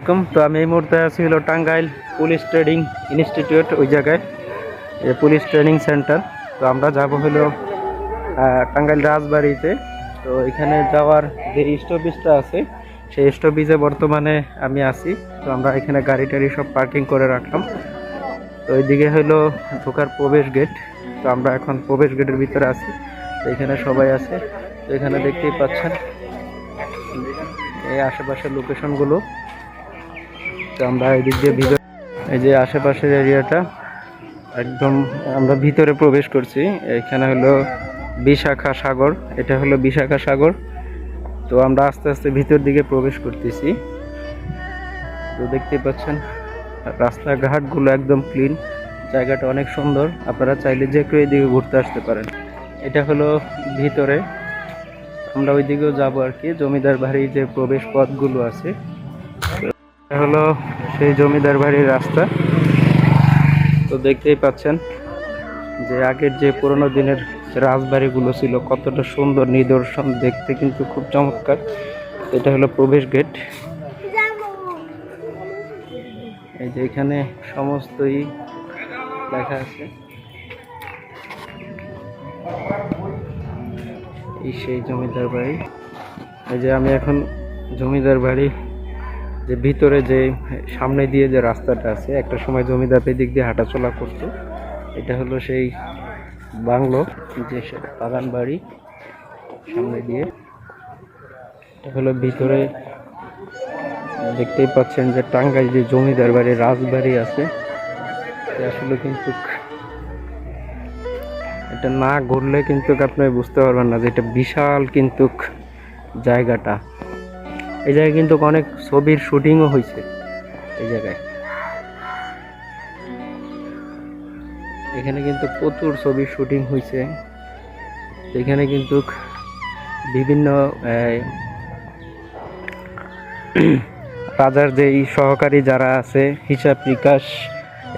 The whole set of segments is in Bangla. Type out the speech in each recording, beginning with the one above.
আলাইকুম। তো আমি এই মুহূর্তে আছি হলো টাঙ্গাইল পুলিশ ট্রেনিং ইনস্টিটিউট, ওই জায়গায় পুলিশ ট্রেনিং সেন্টার। তো আমরা যাব হলো টাঙ্গাইল রাজবাড়িতে। তো এখানে যাওয়ার যে স্টপেজটা আছে সেই স্টপেজে বর্তমানে আমি আছি। তো আমরা এখানে গাড়ি টাড়ি সব পার্কিং করে রাখলাম। তো ওইদিকে হলো ঢোকার প্রবেশ গেট। তো আমরা এখন প্রবেশ গেটের ভিতরে আছি। তো এখানে সবাই আছে। তো এখানে দেখতেই পাচ্ছেন এই আশেপাশের লোকেশনগুলো। তো আমরা এদিক দিয়ে ভিতরে, এই যে আশেপাশের এরিয়াটা একদম আমরা ভিতরে প্রবেশ করছি। এখানে হলো বিশাখা সাগর, এটা হলো বিশাখা সাগর। তো আমরা আস্তে আস্তে ভিতর দিকে প্রবেশ করতেছি। তো দেখতে পাচ্ছেন রাস্তাঘাটগুলো একদম ক্লিন, জায়গাটা অনেক সুন্দর। আপনারা চাইলে যে কেউ এদিকে ঘুরতে আসতে পারেন। এটা হলো ভিতরে, আমরা ওই দিকেও যাবো আর কি। জমিদার বাড়ির যে প্রবেশ পথগুলো আছে, এটা হলো সেই জমিদার বাড়ির রাস্তা। তো দেখতেই পাচ্ছেন যে আগের যে পুরোনো দিনের রাজবাড়িগুলো ছিল কতটা সুন্দর নিদর্শন, দেখতে কিন্তু খুব চমৎকার। এটা হলো প্রবেশ গেট। এই যে এখানে সমস্তই লেখা আছে। এই সেই জমিদার বাড়ি। এই যে আমি এখন জমিদার বাড়ি যে ভিতরে যে সামনে দিয়ে যে রাস্তাটা আছে, একটা সময় জমিদার দিক দিয়ে হাঁটাচলা করতো। এটা হলো সেই বাংলো, যে বাগান বাড়ি সামনে দিয়ে। এটা হলো ভিতরে দেখতেই পাচ্ছেন যে টাঙ্গাইল যে জমিদার বাড়ি রাজবাড়ি আছে, আসলে কিন্তু এটা না ঘুরলে কিন্তু আপনি বুঝতে পারবেন না যে এটা বিশাল কিন্তু জায়গাটা। এই জায়গায় কিন্তু অনেক ছবির শুটিংও হয়েছে এই জায়গায়। এখানে কিন্তু প্রচুর ছবির শুটিং হয়েছে। এখানে কিন্তু বিভিন্ন রাজার যে সহকারী যারা আছে, হিসাব নিকাশ,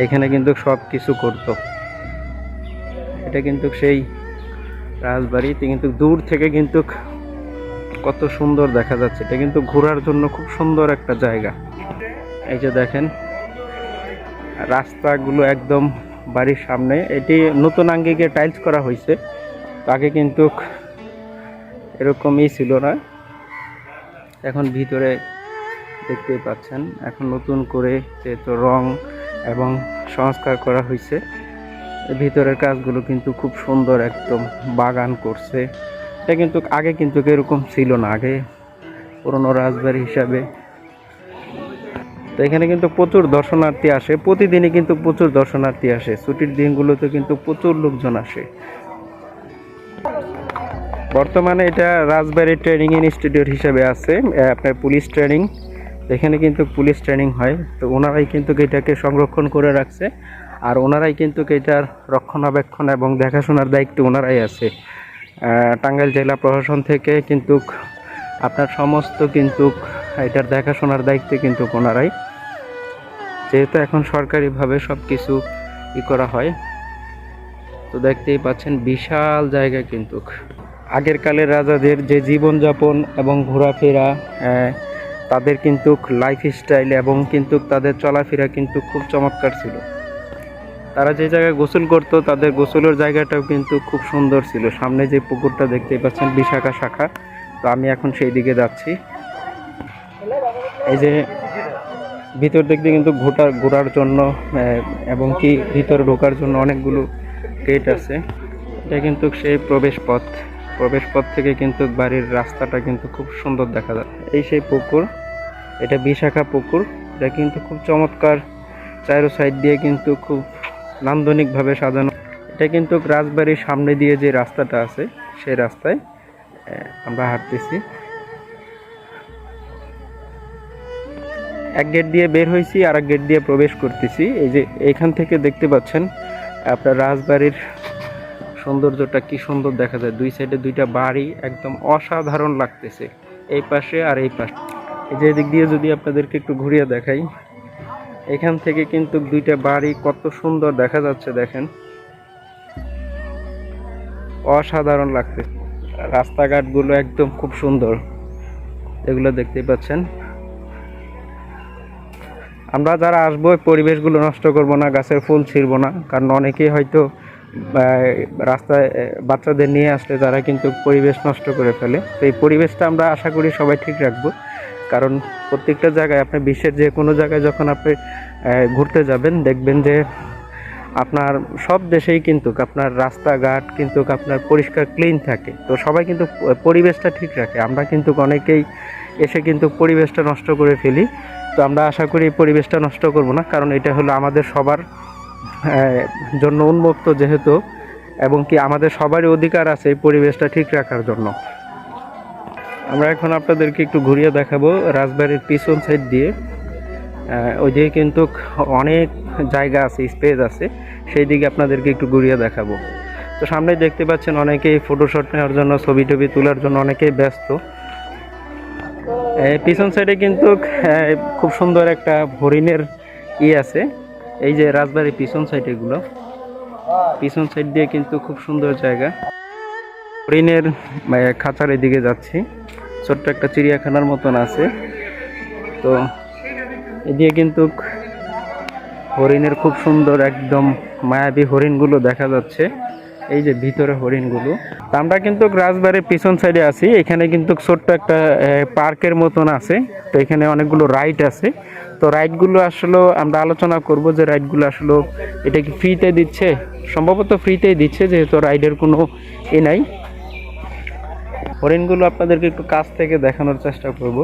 এখানে কিন্তু সব কিছু করতো। এটা কিন্তু সেই রাজবাড়িতে কিন্তু দূর থেকে কিন্তু কত সুন্দর দেখা যাচ্ছে। এটা কিন্তু ঘোরার জন্য খুব সুন্দর একটা জায়গা। এই যে দেখেন রাস্তাগুলো একদম বাড়ির সামনে। এটি নতুন আঙ্গিকে টাইলস করা হয়েছে, আগে কিন্তু এরকমই ছিল না। এখন ভিতরে দেখতেই পাচ্ছেন এখন নতুন করে যেহেতু রং এবং সংস্কার করা হয়েছে, ভিতরের কাজগুলো কিন্তু খুব সুন্দর, একদম বাগান করছে। এটা কিন্তু আগে কিন্তু এরকম ছিল না, আগে পুরনো রাজবাড়ি হিসাবে। তো এখানে কিন্তু প্রচুর দর্শনার্থী আসে, প্রতিদিনই কিন্তু প্রচুর দর্শনার্থী আসে। ছুটির দিনগুলোতে কিন্তু প্রচুর লোকজন আসে। বর্তমানে এটা রাজবাড়ি ট্রেনিং ইনস্টিটিউট হিসেবে আছে, আপনার পুলিশ ট্রেনিং। এখানে কিন্তু পুলিশ ট্রেনিং হয়। তো ওনারাই কিন্তু এটাকে সংরক্ষণ করে রাখছে, আর ওনারাই কিন্তু এটার রক্ষণাবেক্ষণ এবং দেখাশোনার দায়িত্ব ওনারাই আছে। টাঙ্গাইল জেলা প্রশাসন থেকে কিন্তু আপনার সমস্ত কিন্তু এটার দেখাশোনার দায়িত্বে কিন্তু ওনারাই, যেহেতু এখন সরকারিভাবে সব কিছু করা হয়। তো দেখতেই পাচ্ছেন বিশাল জায়গা। কিন্তু আগের কালের রাজাদের যে জীবনযাপন এবং ঘোরাফেরা, তাদের কিন্তু লাইফ স্টাইল এবং কিন্তু তাদের চলাফেরা কিন্তু খুব চমৎকার ছিল। তারা যে জায়গায় গোসল করতো, তাদের গোসলের জায়গাটাও কিন্তু খুব সুন্দর ছিল। সামনে যে পুকুরটা দেখতেই পাচ্ছেন বিশাখা শাখা, তো আমি এখন সেই দিকে যাচ্ছি। এই যে ভিতর দেখতে কিন্তু ঘোরার জন্য এবং কি ভিতরে ঢোকার জন্য অনেকগুলো গেট আছে। এটা কিন্তু সেই প্রবেশ পথ থেকে কিন্তু বাড়ির রাস্তাটা কিন্তু খুব সুন্দর দেখা যায়। এই সেই পুকুর, এটা বিশাখা পুকুর। এটা কিন্তু খুব চমৎকার, চারো সাইড দিয়ে কিন্তু খুব নান্দনিকভাবে সাজানো। এটা কিন্তু রাজবাড়ির সামনে দিয়ে যে রাস্তাটা আছে, সেই রাস্তায় আমরা হাঁটতেছি। এক গেট দিয়ে বের হয়েছি, আর এক গেট দিয়ে প্রবেশ করতেছি। এই যে এখান থেকে দেখতে পাচ্ছেন আপনার রাজবাড়ির সৌন্দর্যটা কি সুন্দর দেখা যায়। দুই সাইডে দুইটা বাড়ি একদম অসাধারণ লাগতেছে, এই পাশে আর এই পাশে। এই যে এদিক দিয়ে যদি আপনাদেরকে একটু ঘুরিয়ে দেখাই, এখান থেকে কিন্তু দুইটা বাড়ি কত সুন্দর দেখা যাচ্ছে। দেখেন অসাধারণ লাগতেছে। রাস্তাঘাটগুলো একদম খুব সুন্দর, এগুলো দেখতে পাচ্ছেন। আমরা যারা আসবো পরিবেশগুলো নষ্ট করব না, গাছের ফুল ছিঁড়ব না, কারণ অনেকেই হয়তো রাস্তায় বাচ্চাদের নিয়ে আসলে তারা কিন্তু পরিবেশ নষ্ট করে ফেলে। তো এই পরিবেশটা আমরা আশা করি সবাই ঠিক রাখবো, কারণ প্রত্যেকটা জায়গায় আপনি বিশ্বের যে কোনো জায়গায় যখন আপনি ঘুরতে যাবেন দেখবেন যে আপনার সব দেশেই কিন্তু আপনার রাস্তাঘাট কিন্তু আপনার পরিষ্কার ক্লিন থাকে। তো সবাই কিন্তু পরিবেশটা ঠিক রাখে, আমরা কিন্তু অনেকেই এসে কিন্তু পরিবেশটা নষ্ট করে ফেলি। তো আমরা আশা করি পরিবেশটা নষ্ট করব না, কারণ এটা হলো আমাদের সবার জন্য উন্মুক্ত যেহেতু, এবং কি আমাদের সবারই অধিকার আছে এই পরিবেশটা ঠিক রাখার জন্য। আমরা এখন আপনাদেরকে একটু ঘুরিয়ে দেখাবো রাজবাড়ির পিছন সাইড দিয়ে। ওইদিকে কিন্তু অনেক জায়গা আছে, স্পেস আছে, সেই দিকে আপনাদেরকে একটু ঘুরিয়ে দেখাবো। তো সামনে দেখতে পাচ্ছেন অনেকেই ফটোশট নেওয়ার জন্য, ছবি টবি তোলার জন্য অনেকেই ব্যস্ত। পিছন সাইডে কিন্তু খুব সুন্দর একটা হরিণের আছে, এই যে রাজবাড়ির পিছন সাইড, এগুলো পিছন সাইড দিয়ে কিন্তু খুব সুন্দর জায়গা। হরিণের খাঁচার এদিকে যাচ্ছি, ছোট্ট একটা চিড়িয়াখানার মতন আছে। তো এদিকে কিন্তু হরিণের খুব সুন্দর একদম মায়াবী হরিণগুলো দেখা যাচ্ছে, এই যে ভিতরে হরিণগুলো। তা আমরা কিন্তু রাজবাড়ির পিছন সাইডে আছি, এখানে কিন্তু ছোট্ট একটা পার্কের মতন আছে। তো এখানে অনেকগুলো রাইড আছে। তো রাইডগুলো আসলে আমরা আলোচনা করব যে রাইডগুলো আসলে এটা কি ফ্রিতে দিচ্ছে, সম্ভবত ফ্রিতেই দিচ্ছে যেহেতু রাইডের কোনো নাই। হরিণগুলো আপনাদেরকে একটু কাছ থেকে দেখানোর চেষ্টা করব।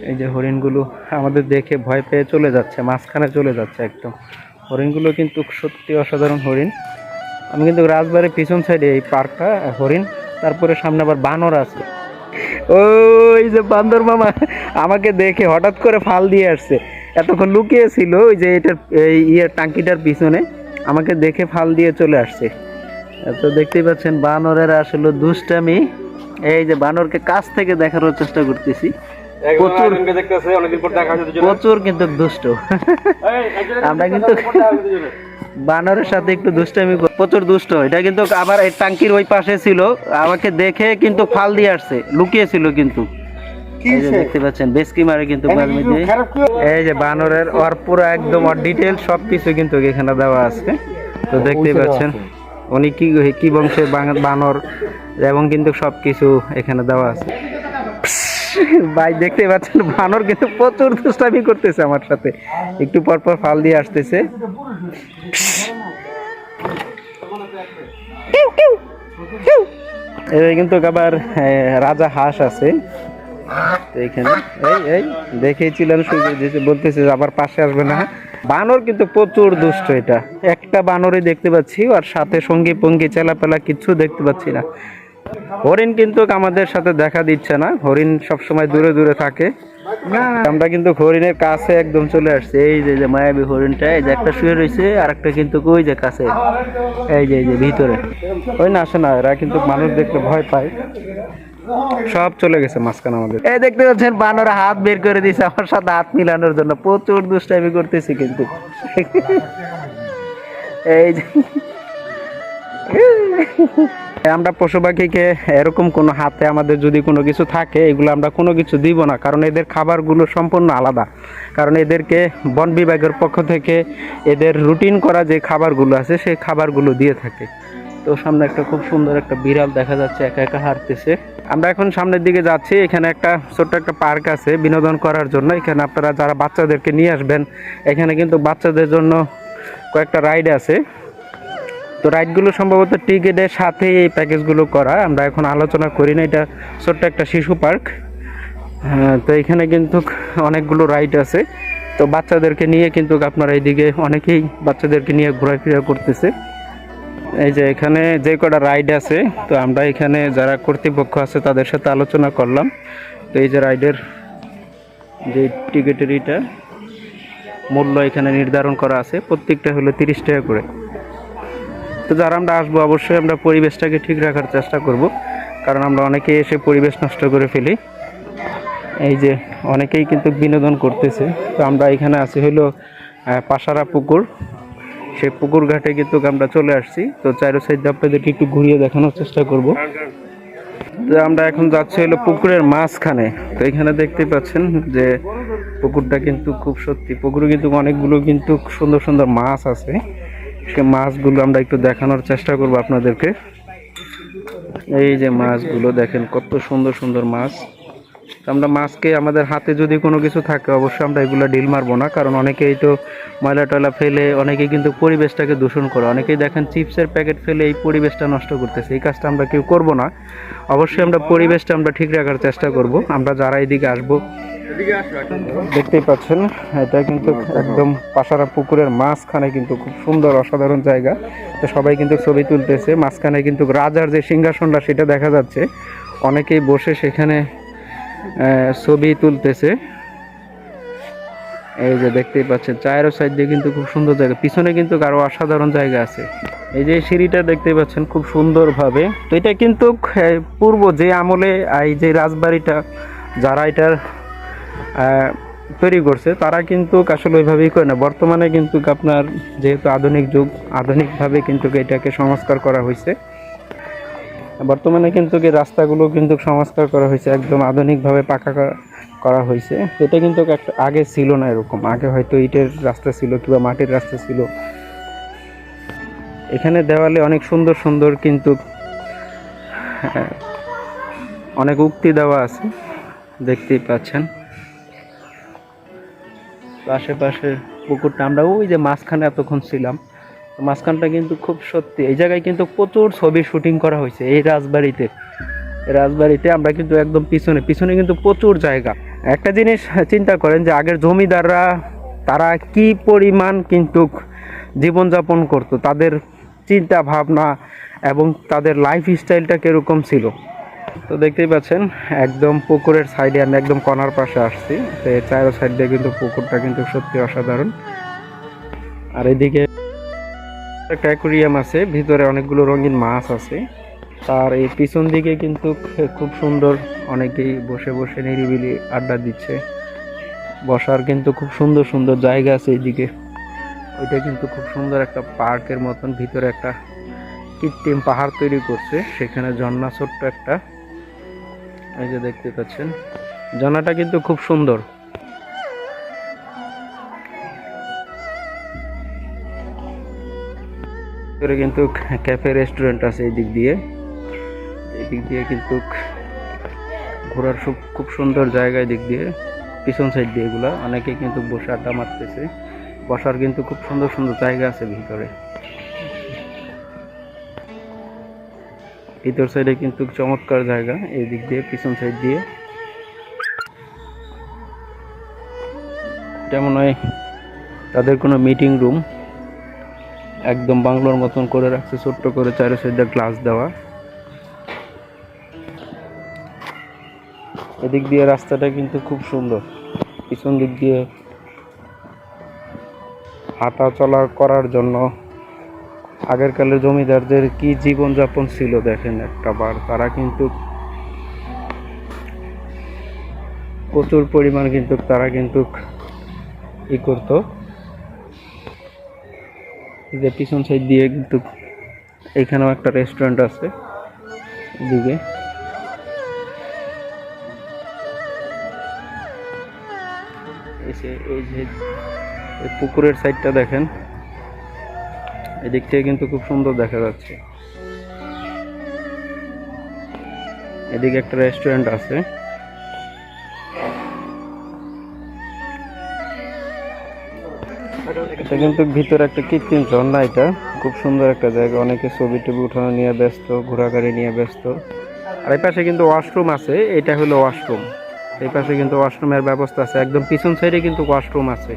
এই যে হরিণগুলো আমাদের দেখে ভয় পেয়ে চলে যাচ্ছে, মাঝখানে চলে যাচ্ছে একদম। হরিণগুলো কিন্তু সত্যি অসাধারণ হরিণ। আমি কিন্তু রাজবাড়ির পিছন সাইডে এই পার্কটা, হরিণ, তারপরে সামনে আবার বানর আছে। ওই যে বান্দর মামা আমাকে দেখে হঠাৎ করে ফাল দিয়ে আসছে, এতক্ষণ লুকিয়ে ছিল ওই যে এটার টাঙ্কিটার পিছনে, আমাকে দেখে ফাল দিয়ে চলে আসছে। তো দেখতেই পাচ্ছেন বানরের আসলে দুষ্টামি। এই যে বানরকে কাছ থেকে দেখানোর চেষ্টা করতেছি, প্রচুর কিন্তু দুষ্ট। আমরা কিন্তু বানরের সাথে একটু দুষ্টামি, প্রচুর দুষ্ট। এটা কিন্তু আবার এই টাঙ্কির ওই পাশে ছিল, আমাকে দেখে কিন্তু ফাল দিয়ে আসছে, লুকিয়ে ছিল কিন্তু। দেখতে পাচ্ছেন বেসকি মারে কিন্তু। এই যে বানরের ওর পুরো একদম ওর ডিটেল সবকিছু কিন্তু এখানে দেওয়া আছে। তো দেখতেই পাচ্ছেন উনি কি বংশে বানর, এবং কিন্তু সবকিছু এখানে দেওয়া আছে। ভাই দেখতে পাচ্ছেন বানর কিন্তু প্রচুর দুষ্টামি করতেছে আমার সাথে, একটু পর পর ফাল দিয়ে আসতেছে। এখানে কিন্তু আবার রাজা হাঁস আছে, এখানে এই দেখেছিলেন বলতেছে আবার পাশে আসবে না। বানর কিন্তু প্রচুর দুষ্ট, এটা একটা বানরই দেখতে পাচ্ছি, আর সাথে সঙ্গী পঙ্গী চেলাপেলা কিছু দেখতে পাচ্ছি না। হরিণ কিন্তু আমাদের সাথে দেখা দিচ্ছে না, হরিণ সবসময় দূরে দূরে থাকে। আমরা কিন্তু হরিণের কাছে একদম চলে আসছে। এই যে মায়াবী হরিণটা, এই যে একটা শুয়ে রয়েছে, আর একটা কিন্তু ওই যে কাছে, এই যে ভিতরে। ওই না আসে না, এরা কিন্তু মানুষ দেখলে ভয় পায়। সব চলে গেছে মাঝখানে আমাদের। এই দেখতে পাচ্ছেন বানর হাত বের করে দিয়েছে আমার সাথে হাত মিলানোর জন্য, প্রচুর দুষ্টামি করতেছি কিন্তু। এই যে আমরা পশু পাখিকে এরকম কোনো হাতে আমাদের যদি কোনো কিছু থাকে, এগুলো আমরা কোনো কিছু দিব না, কারণ এদের খাবারগুলো সম্পূর্ণ আলাদা। কারণ এদেরকে বন বিভাগের পক্ষ থেকে এদের রুটিন করা যে খাবারগুলো আছে সেই খাবারগুলো দিয়ে থাকে। তো সামনে একটা খুব সুন্দর একটা বিড়াল দেখা যাচ্ছে, একা একা হাঁটতেছে। আমরা এখন সামনের দিকে যাচ্ছি, এখানে একটা ছোট্ট একটা পার্ক আছে বিনোদন করার জন্য। এখানে আপনারা যারা বাচ্চাদেরকে নিয়ে আসবেন, এখানে কিন্তু বাচ্চাদের জন্য কয়েকটা রাইড আছে। তো রাইডগুলো সম্ভবত টিকিটের সাথে এই প্যাকেজগুলো করা, আমরা এখন আলোচনা করি না। এটা ছোট্ট একটা শিশু পার্ক। তো এখানে কিন্তু অনেকগুলো রাইড আছে। তো বাচ্চাদেরকে নিয়ে কিন্তু আপনারা এইদিকে অনেকেই বাচ্চাদেরকে নিয়ে ঘোরাফেরা করতেছে। এই যে এখানে যে কটা রাইড আছে, তো আমরা এখানে যারা কর্তৃপক্ষ আছে তাদের সাথে আলোচনা করলাম। তো এই যে রাইডের যে টিকিটের এটা মূল্য এখানে নির্ধারণ করা আছে, প্রত্যেকটা হলো 30 টাকা করে। তো যারা আমরা আসবো অবশ্যই আমরা পরিবেশটাকে ঠিক রাখার চেষ্টা করব, কারণ আমরা অনেকেই এসে পরিবেশ নষ্ট করে ফেলি। এই যে অনেকেই কিন্তু বিনোদন করতেছে। তো আমরা এখানে আছি হলো পাশারা পুকুর, সেই পুকুর ঘাটে কিন্তু আমরা চলে আসছি। তো চারো সাইডে আপনাদেরকে একটু ঘুরিয়ে দেখানোর চেষ্টা করব। তো আমরা এখন যাচ্ছি হলো পুকুরের মাঝখানে। তো এখানে দেখতে পাচ্ছেন যে পুকুরটা কিন্তু খুব সত্যি, পুকুরে কিন্তু অনেকগুলো কিন্তু সুন্দর সুন্দর মাছ আছে। সে মাছগুলো আমরা একটু দেখানোর চেষ্টা করব আপনাদেরকে। এই যে মাছগুলো দেখেন, কত সুন্দর সুন্দর মাছ। আমরা মাছকে আমাদের হাতে যদি কোনো কিছু থাকে অবশ্যই আমরা এগুলো ডিল মারবো না, কারণ অনেকেই তো ময়লা টয়লা ফেলে, অনেকেই কিন্তু পরিবেশটাকে দূষণ করে। অনেকেই দেখেন চিপসের প্যাকেট ফেলে এই পরিবেশটা নষ্ট করতেছে। এই কাজটা আমরা কেউ করব না। অবশ্যই আমরা পরিবেশটা আমরা ঠিক রাখার চেষ্টা করব। আমরা যারা এদিকে আসবো, দেখতেই পাচ্ছেন এটা কিন্তু একদম পাশারা পুকুরের মাঝখানে কিন্তু খুব সুন্দর অসাধারণ জায়গা। তো সবাই কিন্তু ছবি তুলতেছে। মাঝখানে কিন্তু রাজার যে সিংহাসনটা সেটা দেখা যাচ্ছে, অনেকেই বসে সেখানে ছবি তুলতেছে। এই যে দেখতেই পাচ্ছেন চায়ের সাইড দিয়ে কিন্তু খুব সুন্দর জায়গা, পিছনে কিন্তু আরো অসাধারণ জায়গা আছে। এই যে সিঁড়িটা দেখতেই পাচ্ছেন খুব সুন্দরভাবে। তো এটা কিন্তু পূর্ব যে আমলে এই যে রাজবাড়িটা যারা এটার তৈরি করছে তারা কিন্তু আসলে ওইভাবেই করে না। বর্তমানে কিন্তু আপনার যেহেতু আধুনিক যুগ, আধুনিকভাবে কিন্তু এটাকে সংস্কার করা হয়েছে। বর্তমানে কিন্তু এই রাস্তাগুলো কিন্তু সংস্কার করা হয়েছে, একদম আধুনিকভাবে পাকা করা হয়েছে। এটা কিন্তু একটা আগে ছিল না এরকম। আগে হয়তো ইটের রাস্তা ছিল কিংবা মাটির রাস্তা ছিল। এখানে দেওয়ালে অনেক সুন্দর সুন্দর কিন্তু অনেক উক্তি দেওয়া আছে, দেখতেই পাচ্ছেন। আশেপাশে পুকুরটা, আমরা ওই যে মাঝখানে এতক্ষণ ছিলাম, মাঝখানটা কিন্তু খুব সত্যি। এই জায়গায় কিন্তু প্রচুর ছবি শুটিং করা হয়েছে এই রাজবাড়িতে। আমরা কিন্তু একদম পিছনে পিছনে কিন্তু প্রচুর জায়গা। একটা জিনিস চিন্তা করেন যে আগের জমিদাররা তারা কি পরিমাণ কিন্তু জীবনযাপন করত, তাদের চিন্তা ভাবনা এবং তাদের লাইফ স্টাইলটা কীরকম ছিল। তো দেখতেই পাচ্ছেন একদম পুকুরের সাইডে আমি একদম কর্নার পাশে আসছি। তো এর চারো সাইড দিয়ে কিন্তু পুকুরটা কিন্তু সত্যি অসাধারণ। আর এদিকে একটা অ্যাকুরিয়াম আছে, ভিতরে অনেকগুলো রঙিন মাছ আছে। তার এই পিছন দিকে কিন্তু খুব সুন্দর, অনেকেই বসে বসে নিরিবিলি আড্ডা দিচ্ছে। বসার কিন্তু খুব সুন্দর সুন্দর জায়গা আছে এইদিকে। ওইটা কিন্তু খুব সুন্দর একটা পার্কের মতন, ভিতরে একটা কৃত্রিম পাহাড় তৈরি করছে, সেখানে ঝর্ণা ছোট্ট একটা। এই যে দেখতে পাচ্ছেন ঝর্ণাটা কিন্তু খুব সুন্দর। কিন্তু ক্যাফে রেস্টুরেন্ট আছে এই দিক দিয়ে কিন্তু ঘোরার খুব সুন্দর জায়গা। দিক দিয়ে পিছন সাইড দিয়ে এগুলা অনেকে কিন্তু বসে আড্ডা মারতেছে। বসার কিন্তু খুব সুন্দর সুন্দর জায়গা আছে ভিতরে। ভিতর সাইডে কিন্তু চমৎকার জায়গা, এই দিক দিয়ে পিছন সাইড দিয়ে। এটা মনে হয় তাদের কোনো মিটিং রুম, একদম বাংলোর মতন করে রাখছে, ছোট্ট করে চারো সাইডে গ্লাস দেওয়া। এদিক দিয়ে রাস্তাটা কিন্তু খুব সুন্দর, পিছন দিক দিয়ে হাঁটা চলা করার জন্য। আগের কালের জমিদারদের কি জীবনযাপন ছিল দেখেন একটা বার। তারা কিন্তু প্রচুর পরিমাণ কিন্তু তারা কিন্তু ই করতো। যে পিছন সাইড দিয়ে কিন্তু এখানেও একটা রেস্টুরেন্ট আছে এদিকে। এই যে পুকুরের সাইডটা দেখেন, এদিক থেকে কিন্তু খুব সুন্দর দেখা যাচ্ছে। এদিকে একটা রেস্টুরেন্ট আছে। এটা কিন্তু ভিতরে একটা কৃত্রিম ঝর্ণা। এটা খুব সুন্দর একটা জায়গা, অনেকে ছবি টবি উঠানো নিয়ে ব্যস্ত, ঘোরাঘুরি নিয়ে ব্যস্ত। আর এই পাশে কিন্তু ওয়াশরুম আছে, এটা হলো ওয়াশরুম। এই পাশে কিন্তু ওয়াশরুমের ব্যবস্থা আছে, একদম পিছন সাইডে কিন্তু ওয়াশরুম আছে।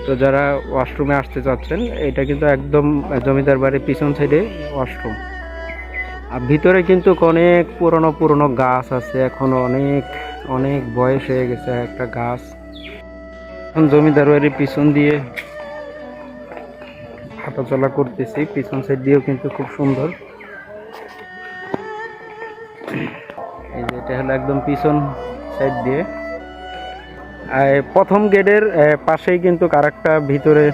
তো যারা ওয়াশরুমে আসতে চাচ্ছেন, এটা কিন্তু একদম জমিদার বাড়ির পিছন সাইডে ওয়াশরুম। আর ভিতরে কিন্তু অনেক পুরনো গাছ আছে, এখনো অনেক অনেক বয়স হয়ে গেছে একটা গাছ। এখন জমিদার বাড়ির পিছন দিয়ে হাঁটাচলা করতেছি, পিছন সাইড দিয়েও কিন্তু খুব সুন্দর। এই যে এটা হলো একদম পিছন সাইড দিয়ে। প্রথম গেটের পাশেই কিন্তু আরেকটা ভিতরে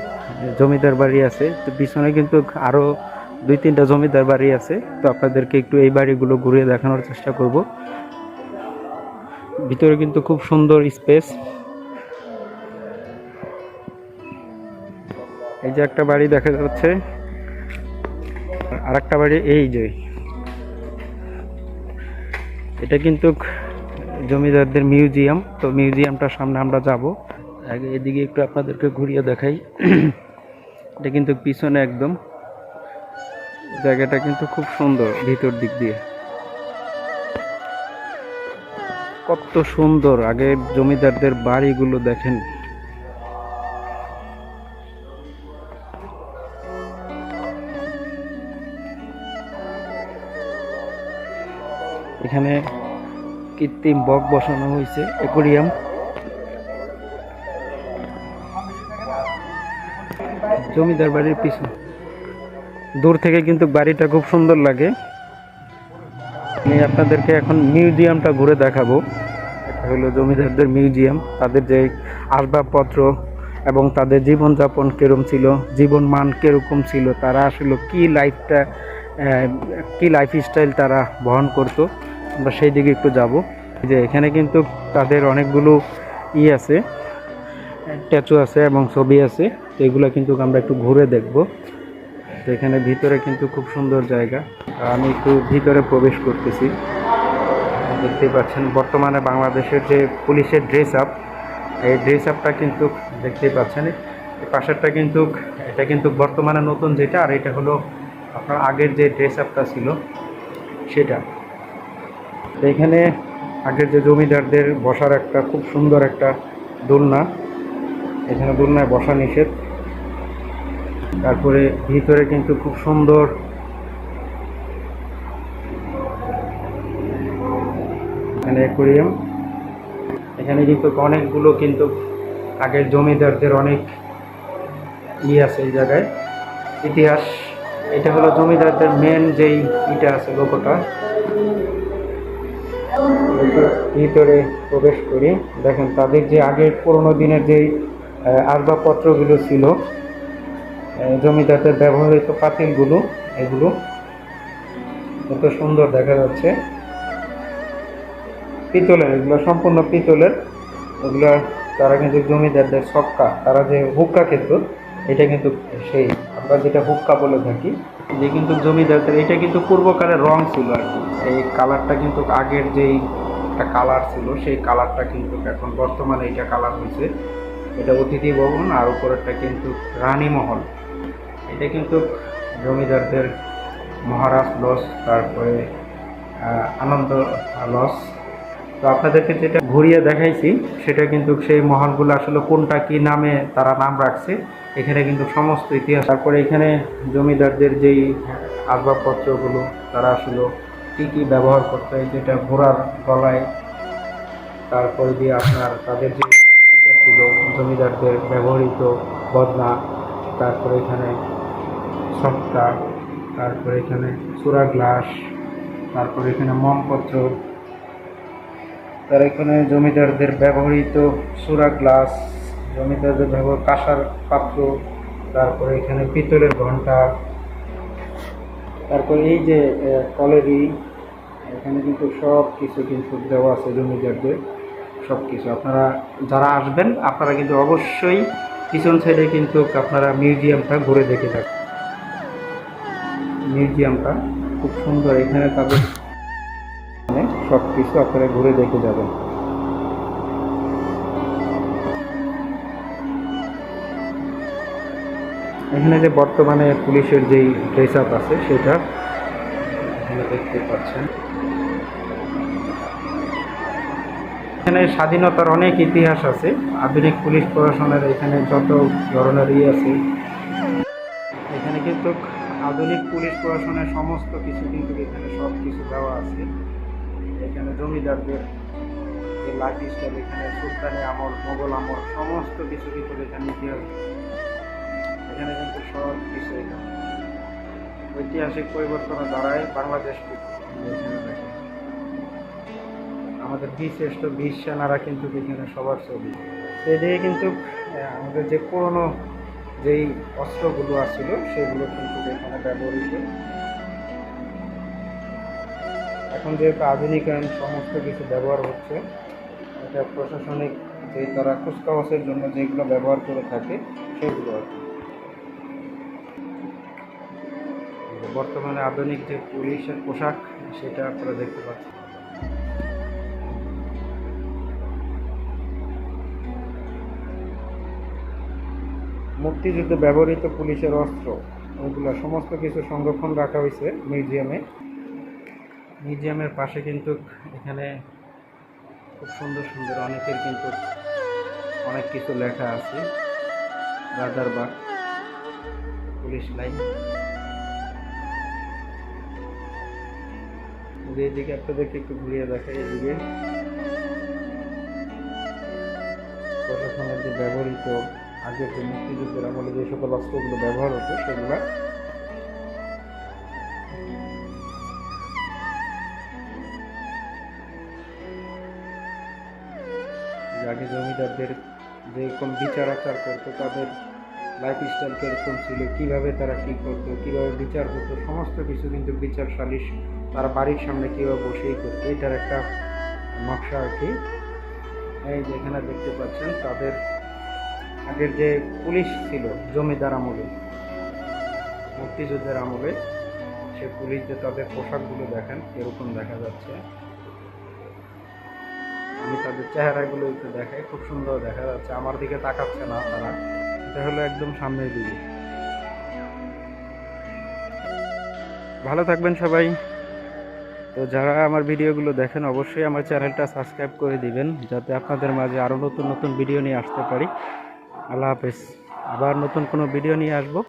জমিদার বাড়ি আছে। তো পিছনে কিন্তু আরো 2-3টা জমিদার বাড়ি আছে। তো আপনাদেরকে একটু এই বাড়িগুলো ঘুরিয়ে দেখানোর চেষ্টা করব। ভিতরে কিন্তু খুব সুন্দর স্পেস, এই যে একটা বাড়ি দেখা যাচ্ছে, আর একটা বাড়ি এই যে, এটা কিন্তু জমিদারদের মিউজিয়াম। তো মিউজিয়ামটার সামনে আমরা যাব। আগে এদিকে একটু আপনাদেরকে ঘুরিয়ে দেখাই। এটা কিন্তু পিছনে একদম, জায়গাটা কিন্তু খুব সুন্দর ভিতর দিক দিয়ে, কত সুন্দর আগের জমিদারদের বাড়িগুলো দেখেন। এখানে কৃত্রিম বক বসানো হয়েছে, অ্যাকোয়ারিয়াম। জমিদার বাড়ির পিছনে দূর থেকে কিন্তু বাড়িটা খুব সুন্দর লাগে। আমি আপনাদেরকে এখন মিউজিয়ামটা ঘুরে দেখাবো। এটা হলো জমিদারদের মিউজিয়াম। তাদের যে আসবাবপত্র এবং তাদের জীবনযাপন কিরকম ছিল, জীবন মান কিরকম ছিল, তারা আসলে কি লাইফস্টাইল তারা বহন করতো, আমরা সেই দিকে একটু যাব। যে এখানে কিন্তু তাদের অনেকগুলো আছে, স্ট্যাচু আছে এবং ছবি আছে। তো এগুলো কিন্তু আমরা একটু ঘুরে দেখব। তো এখানে ভিতরে কিন্তু খুব সুন্দর জায়গা। আমি একটু ভিতরে প্রবেশ করতেছি। দেখতে পাচ্ছেন বর্তমানে বাংলাদেশের যে পুলিশের ড্রেস আপ, এই ড্রেস আপটা কিন্তু দেখতেই পাচ্ছেন। এই পাশেরটা কিন্তু, এটা কিন্তু বর্তমানে নতুন যেটা, আর এটা হলো আপনার আগের যে ড্রেস আপটা ছিল সেটা। তো এখানে আগের যে জমিদারদের বসার একটা খুব সুন্দর একটা দোলনা, এখানে দোলনায় বসা নিষেধ। তারপরে ভিতরে কিন্তু খুব সুন্দর এখানে অ্যাকোয়ারিয়াম। এখানে কিন্তু অনেকগুলো কিন্তু আগের জমিদারদের অনেক আছে এই জায়গায়, ইতিহাস। এটা হলো জমিদারদের মেন যেই ইটা আছে, লোকটা। ভিতরে প্রবেশ করি, দেখেন তাদের যে আগের পুরোনো দিনের যেই আসবাবপত্রগুলো ছিল, জমিদারদের ব্যবহৃত পাতিলগুলো, এগুলো কত সুন্দর দেখা যাচ্ছে। পিতলের, এগুলো সম্পূর্ণ পিতলের। এগুলো তারা কিন্তু জমিদারদের ছক্কা, তারা যে হুক্কা খেত, এটা কিন্তু সেই আমরা যেটা হুক্কা বলে থাকি, যে কিন্তু জমিদারদের এটা কিন্তু পূর্বকালের রং ছিল আর কি। এই কালারটা কিন্তু আগের যেই একটা কালার ছিল, সেই কালারটা কিন্তু এখন বর্তমানে এটা কালার হয়েছে। এটা অতিথি ভবন, আর উপরেরটা কিন্তু রানী মহল। এটা কিন্তু জমিদারদের মহারাজ লজ, তারপরে আনন্দ লজ। তো আপনাদেরকে যেটা ঘুরিয়ে দেখাইছি, সেটা কিন্তু সেই মহলগুলো আসলে কোনটা কি নামে তারা নাম রাখছে, এখানে কিন্তু সমস্ত ইতিহাস। তারপরে এখানে জমিদারদের যেই আসবাবপত্রগুলো তারা আসলে কী কী ব্যবহার করতে হয়, যেটা ঘোড়ার গলায়, তারপরে দিয়ে আপনার তাদের যে ছিল জমিদারদের ব্যবহৃত বদনা, তারপরে এখানে সপ্তা, তারপরে এখানে চূড়া গ্লাস, তারপরে এখানে মমপত্র, তার এখানে জমিদারদের ব্যবহৃত চূড়া গ্লাস, জমিদারদের ব্যবহার কাঁসার পাত্র, তারপরে এখানে পিতলের ঘণ্টা, তারপরে এই যে কলেরি, এখানে কিন্তু সব কিছু কিন্তু দেওয়া আছে জমিদারদের সব কিছু। আপনারা যারা আসবেন, আপনারা কিন্তু অবশ্যই পিছন সাইডে কিন্তু আপনারা মিউজিয়ামটা ঘুরে দেখে থাকবেন। মিউজিয়ামটা খুব সুন্দর, এখানে তাদের সব কিছু আপনারা ঘুরে দেখে যাবেন। এখানে যে বর্তমানে পুলিশের যেই ড্রেস আপ আছে সেটা এখানে দেখতে পাচ্ছেন। এখানে স্বাধীনতার অনেক ইতিহাস আছে, আধুনিক পুলিশ প্রশাসনের এখানে যত ধরনের আছে, এখানে কিন্তু আধুনিক পুলিশ প্রশাসনের সমস্ত কিছু কিন্তু এখানে সব কিছু দেওয়া আছে। এখানে জমিদারদের এই লাইফ স্টাইল, এখানে সুলতানি আমল, মোগল আমল, সমস্ত কিছু কিন্তু এখানে ইতিহাস। এখানে কিন্তু সব কিছু এখানে ঐতিহাসিক পরিবর্তনের দ্বারাই বাংলাদেশ আমাদের শ্রেষ্ঠ বীর সেনারা কিন্তু এখানে সবার ছবি। সেদিকে কিন্তু আমাদের যে পুরনো যেই অস্ত্রগুলো আছিল সেগুলো কিন্তু এখানে ব্যবহৃত। এখন যেহেতু আধুনিকায়ন সমস্ত কিছু ব্যবহার হচ্ছে, এটা প্রশাসনিক যে তারা কুচকাওয়াজের জন্য যেগুলো ব্যবহার করে থাকে সেগুলো আর কি। বর্তমানে আধুনিক যে পুলিশের পোশাক সেটা আপনারা দেখতে পাচ্ছেন। মুক্তিযুদ্ধে ব্যবহৃত পুলিশের অস্ত্র ওইগুলো সমস্ত কিছু সংরক্ষণ রাখা হয়েছে মিউজিয়ামে। মিউজিয়ামের পাশে কিন্তু এখানে খুব সুন্দর সুন্দর অনেকের কিন্তু অনেক কিছু লেখা আছে। রাজারবাগ পুলিশ লাইন, এদিকে আপনাদেরকে একটু ঘুরিয়ে দেখাই। এদিকে প্রশাসনের যে ব্যবহৃত আগের যে মুক্তিযুদ্ধের আমলে যে সকল অস্ত্রগুলো ব্যবহার হতো সেগুলা। আগে জমিদারদের যেরকম বিচার আচার করতো, তাদের লাইফ স্টাইল কিরকম ছিল, কীভাবে তারা কী করতো, কীভাবে বিচার করতো, সমস্ত কিছু কিন্তু বিচার সালিশ তারা বাড়ির সামনে কীভাবে বসেই করতো, এটার একটা নকশা আর কি। এই যেখানে দেখতে পাচ্ছেন তাদের আগের যে পুলিশ ছিল জমিদার আমলে, মুক্তিযুদ্ধের আমলে, সে পুলিশ যে তাদের পোশাকগুলো দেখেন এরকম দেখা যাচ্ছে। আমি তাদের চেহারাগুলো একটু দেখাই, খুব সুন্দর দেখা যাচ্ছে। আমার দিকে তাকাচ্ছে না তারা, এটা হলো একদম সামনের দিকে। ভালো থাকবেন সবাই। তো যারা আমার ভিডিওগুলো দেখেন অবশ্যই আমার চ্যানেলটা সাবস্ক্রাইব করে দিবেন, যাতে আপনাদের মাঝে আরও নতুন নতুন ভিডিও নিয়ে আসতে পারি। আল্লাহ হাফেজ। আবার নতুন কোনো ভিডিও নিয়ে আসবো।